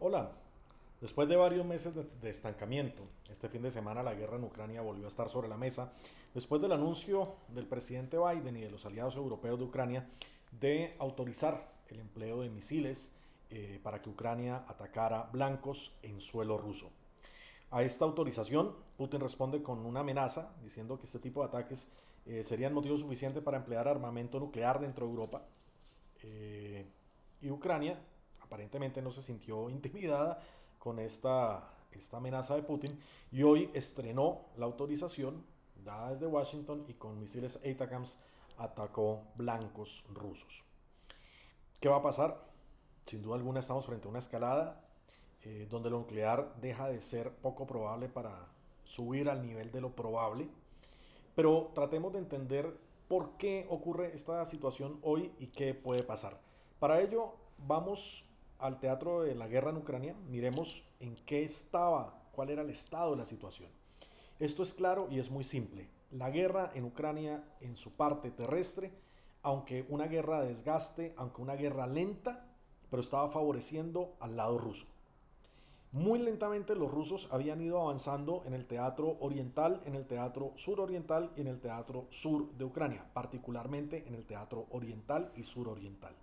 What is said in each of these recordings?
Hola, después de varios meses de estancamiento, este fin de semana la guerra en Ucrania volvió a estar sobre la mesa después del anuncio del presidente Biden y de los aliados europeos de Ucrania de autorizar el empleo de misiles para que Ucrania atacara blancos en suelo ruso. A esta autorización, Putin responde con una amenaza, diciendo que este tipo de ataques serían motivo suficiente para emplear armamento nuclear dentro de Europa. Eh, y Ucrania aparentemente no se sintió intimidada con esta amenaza de Putin y hoy estrenó la autorización dada desde Washington y con misiles ATACMS atacó blancos rusos. ¿Qué va a pasar? Sin duda alguna estamos frente a una escalada donde lo nuclear deja de ser poco probable para subir al nivel de lo probable, pero tratemos de entender por qué ocurre esta situación hoy y qué puede pasar. Para ello, vamos al teatro de la guerra en Ucrania, miremos en qué estaba, cuál era el estado de la situación. Esto es claro y es muy simple. La guerra en Ucrania en su parte terrestre, aunque una guerra de desgaste, aunque una guerra lenta, pero estaba favoreciendo al lado ruso. Muy lentamente los rusos habían ido avanzando en el teatro oriental, en el teatro suroriental y en el teatro sur de Ucrania, particularmente en el teatro oriental y suroriental.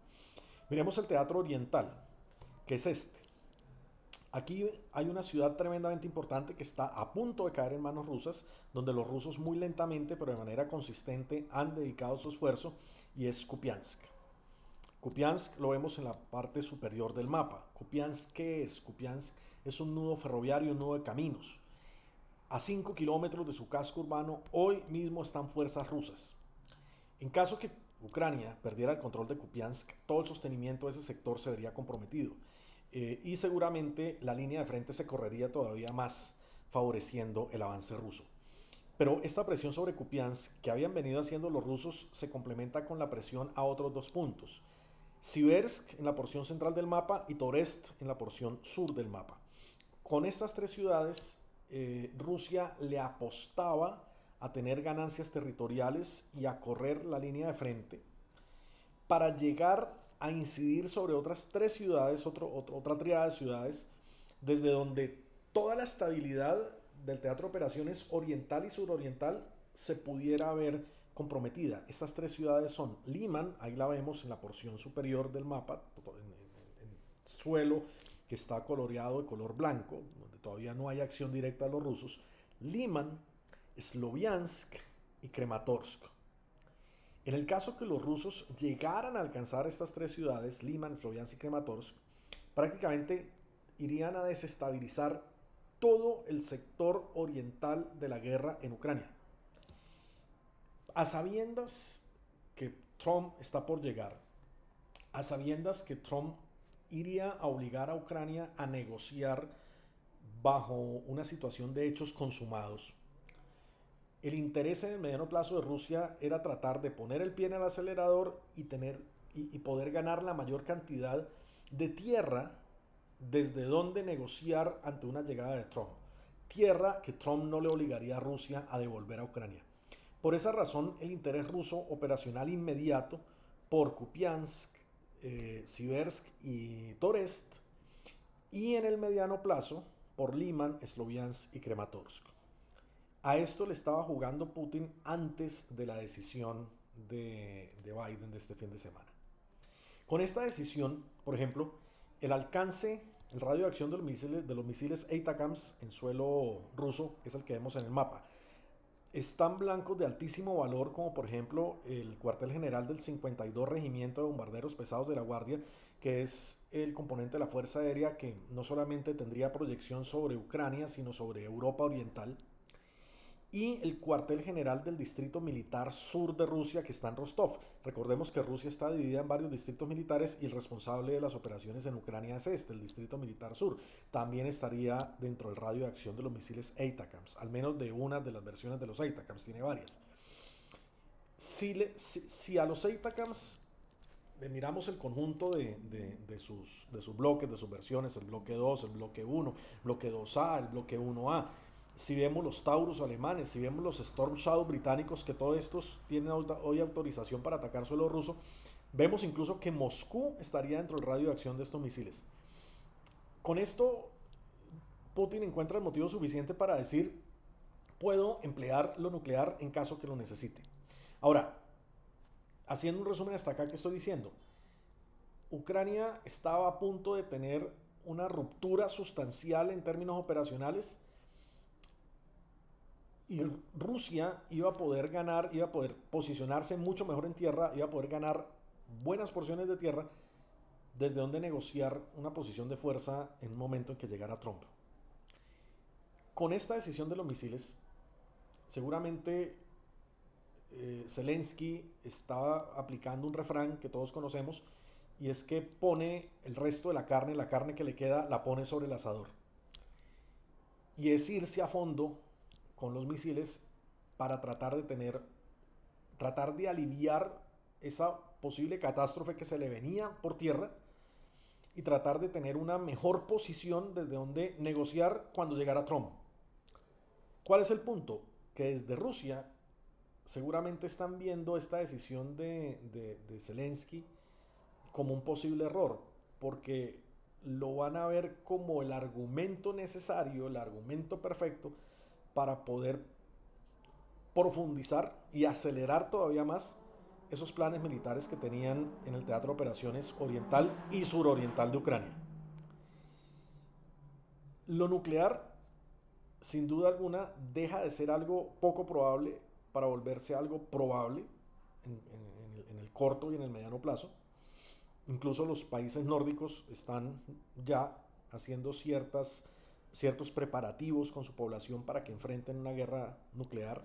Miremos el teatro oriental, que es este. Aquí hay una ciudad tremendamente importante que está a punto de caer en manos rusas, donde los rusos muy lentamente, pero de manera consistente, han dedicado su esfuerzo, y es Kupiansk. Kupiansk lo vemos en la parte superior del mapa. Kupiansk, ¿qué es? Kupiansk es un nudo ferroviario, un nudo de caminos. A 5 kilómetros de su casco urbano, hoy mismo están fuerzas rusas. En caso que Ucrania perdiera el control de Kupiansk, todo el sostenimiento de ese sector se vería comprometido. Y seguramente la línea de frente se correría todavía más, favoreciendo el avance ruso. Pero esta presión sobre Kupiansk que habían venido haciendo los rusos se complementa con la presión a otros dos puntos. Siversk en la porción central del mapa y Torest en la porción sur del mapa. Con estas tres ciudades, Rusia le apostaba a tener ganancias territoriales y a correr la línea de frente para llegar a incidir sobre otras tres ciudades, otra triada de ciudades, desde donde toda la estabilidad del teatro de operaciones oriental y suroriental se pudiera ver comprometida. Estas tres ciudades son Liman, ahí la vemos en la porción superior del mapa, en suelo que está coloreado de color blanco, donde todavía no hay acción directa de los rusos. Liman, Sloviansk y Krematorsk. En el caso que los rusos llegaran a alcanzar estas tres ciudades, Liman, Sloviansk y Krematorsk, prácticamente irían a desestabilizar todo el sector oriental de la guerra en Ucrania. A sabiendas que Trump está por llegar, a sabiendas que Trump iría a obligar a Ucrania a negociar bajo una situación de hechos consumados, el interés en el mediano plazo de Rusia era tratar de poner el pie en el acelerador y poder ganar la mayor cantidad de tierra desde donde negociar ante una llegada de Trump. Tierra que Trump no le obligaría a Rusia a devolver a Ucrania. Por esa razón, el interés ruso operacional inmediato por Kupiansk, Siversk y Torest, y en el mediano plazo por Liman, Sloviansk y Krematorsk. A esto le estaba jugando Putin antes de la decisión de Biden de este fin de semana. Con esta decisión, por ejemplo, el alcance, el radio de acción de los misiles ATACMS en suelo ruso es el que vemos en el mapa. Están blancos de altísimo valor, como por ejemplo el cuartel general del 52 Regimiento de Bombarderos Pesados de la Guardia, que es el componente de la Fuerza Aérea que no solamente tendría proyección sobre Ucrania, sino sobre Europa Oriental, y el cuartel general del Distrito Militar Sur de Rusia, que está en Rostov. Recordemos que Rusia está dividida en varios distritos militares y el responsable de las operaciones en Ucrania es este, el Distrito Militar Sur. También estaría dentro del radio de acción de los misiles ATACMS, al menos de una de las versiones de los ATACMS, tiene varias. Si a los ATACMS miramos el conjunto de sus bloques, de sus versiones, el bloque 2, el bloque 1, bloque 2A, el bloque 1A, si vemos los Taurus alemanes, si vemos los Storm Shadow británicos, que todos estos tienen hoy autorización para atacar suelo ruso, vemos incluso que Moscú estaría dentro del radio de acción de estos misiles. Con esto, Putin encuentra el motivo suficiente para decir, puedo emplear lo nuclear en caso que lo necesite. Ahora, haciendo un resumen hasta acá que estoy diciendo, Ucrania estaba a punto de tener una ruptura sustancial en términos operacionales y Rusia iba a poder ganar, iba a poder posicionarse mucho mejor en tierra, iba a poder ganar buenas porciones de tierra desde donde negociar una posición de fuerza en un momento en que llegara Trump. Con esta decisión de los misiles, seguramente Zelensky estaba aplicando un refrán que todos conocemos y es que pone el resto de la carne que le queda la pone sobre el asador. Y es irse a fondo con los misiles para tratar de aliviar esa posible catástrofe que se le venía por tierra y tratar de tener una mejor posición desde donde negociar cuando llegara Trump. ¿Cuál es el punto? Que desde Rusia seguramente están viendo esta decisión de Zelensky como un posible error, porque lo van a ver como el argumento necesario, el argumento perfecto para poder profundizar y acelerar todavía más esos planes militares que tenían en el teatro de operaciones oriental y suroriental de Ucrania. Lo nuclear, sin duda alguna, deja de ser algo poco probable para volverse algo probable en el corto y en el mediano plazo. Incluso los países nórdicos están ya haciendo ciertos preparativos con su población para que enfrenten una guerra nuclear.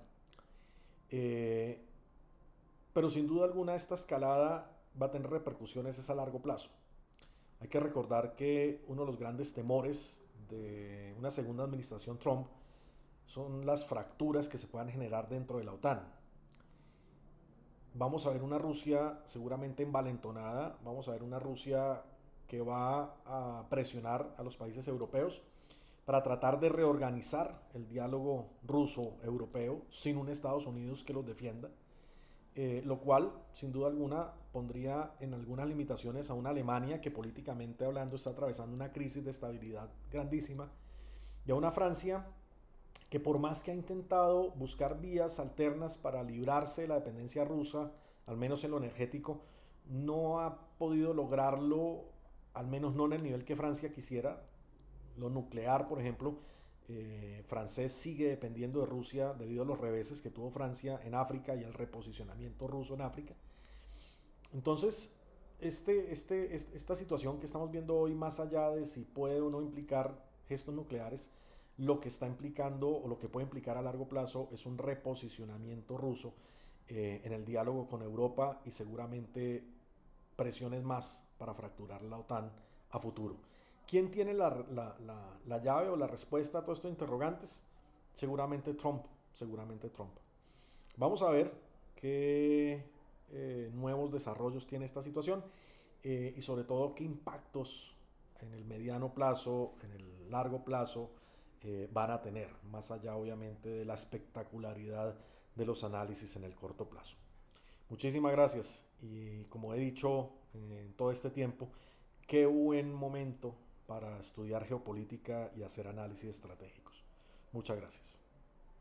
Pero sin duda alguna esta escalada va a tener repercusiones a largo plazo. Hay que recordar que uno de los grandes temores de una segunda administración Trump son las fracturas que se puedan generar dentro de la OTAN. Vamos a ver una Rusia seguramente envalentonada, vamos a ver una Rusia que va a presionar a los países europeos para tratar de reorganizar el diálogo ruso-europeo sin un Estados Unidos que los defienda, lo cual sin duda alguna pondría en algunas limitaciones a una Alemania que políticamente hablando está atravesando una crisis de estabilidad grandísima, y a una Francia que por más que ha intentado buscar vías alternas para librarse de la dependencia rusa, al menos en lo energético, no ha podido lograrlo, al menos no en el nivel que Francia quisiera. Lo nuclear, por ejemplo, francés sigue dependiendo de Rusia debido a los reveses que tuvo Francia en África y el reposicionamiento ruso en África. Entonces, esta situación que estamos viendo hoy, más allá de si puede o no implicar gestos nucleares, lo que está implicando o lo que puede implicar a largo plazo es un reposicionamiento ruso en el diálogo con Europa y seguramente presiones más para fracturar la OTAN a futuro. ¿Quién tiene la llave o la respuesta a todos estos interrogantes? Seguramente Trump, seguramente Trump. Vamos a ver qué nuevos desarrollos tiene esta situación y sobre todo qué impactos en el mediano plazo, en el largo plazo van a tener, más allá obviamente de la espectacularidad de los análisis en el corto plazo. Muchísimas gracias y como he dicho en todo este tiempo, qué buen momento para estudiar geopolítica y hacer análisis estratégicos. Muchas gracias.